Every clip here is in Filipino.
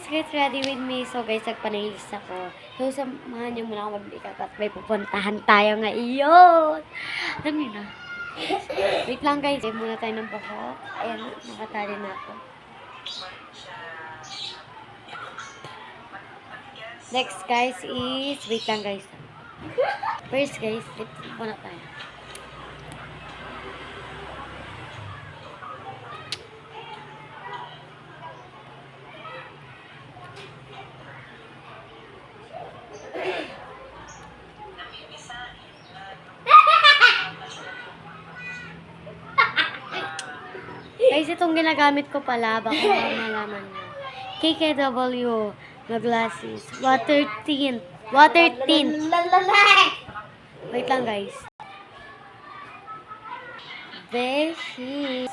get ready with me. So guys, nagpanalis ako. So samahan niyo muna ako mag-makeup at may pupuntahan tayo ngayon. Alam niyo na. Wait lang guys, ay muna tayo ng buhok. Ayan, nakatali na ako. Next guys is, wait lang guys. First guys, lip muna tayo. Guys, itong ginagamit ko pala, baka malaman nyo. KKW na glasses. Water tint. Water tint. Wait lang, guys. Beshi.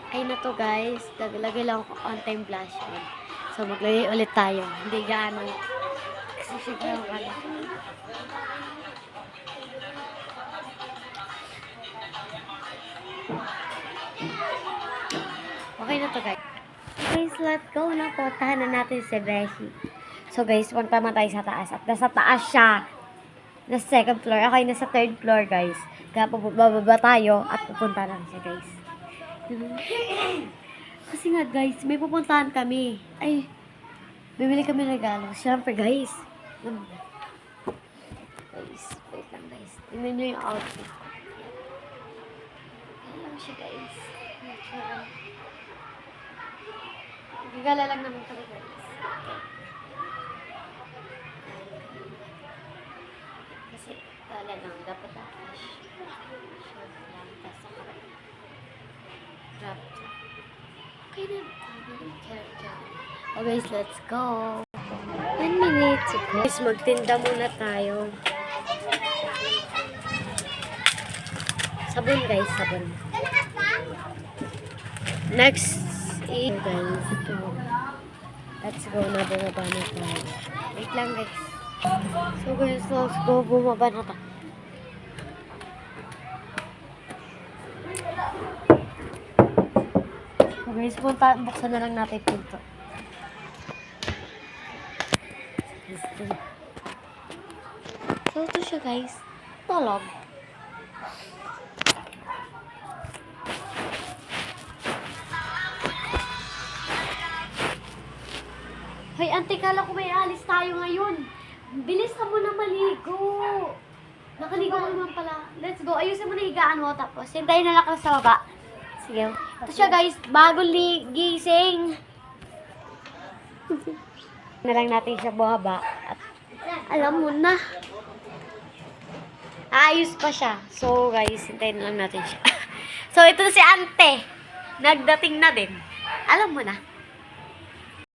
Ay na to, guys. Lagay lang ako on-time blush. So, maglagay ulit tayo. Hindi gaano. Kasi siguro kala. Okay na to guys. Guys, let's go na po. Tahanan natin si Beshi. So guys, punta naman tayo sa taas. At nasa taas siya. Nasa second floor. Ako ay nasa third floor guys. Kaya bababa tayo at pupunta lang siya guys. Kasi nga guys, may pupuntahan kami. Ay, bibili kami ng regalo. Siyempre guys. Guys, wait lang guys. Tingnan nyo yung outfit ko. Ayan lang siya guys. Gagala lang naman kami guys. Kasi gala lang. Dapat flash. Short lang. Tapos saka drop. Okay na. Oh guys, let's go. 1 minute to go. Guys, magtinda muna tayo. Sabon guys, sabon. Next is guys. Let's go na, bumaba na tayo. Wait lang guys. So guys, let's go, bumaba na tayo. So guys, buksan na lang natin pinto. So ito siya guys. Tulog. Hoy, ante, kala ko may alis tayo ngayon. Bilis ka muna maligo. Nakaligo ka naman pala. Let's go. Ayusin mo na higaan mo. Tapos, hintayin na lang ka sa baba. Sige. Ito siya guys. Bagong gising. Na lang natin siya bumaba. At alam mo na. Ayos pa siya. So guys, hintayin na lang natin siya. So, ito si ante. Nagdating na din. Alam mo na.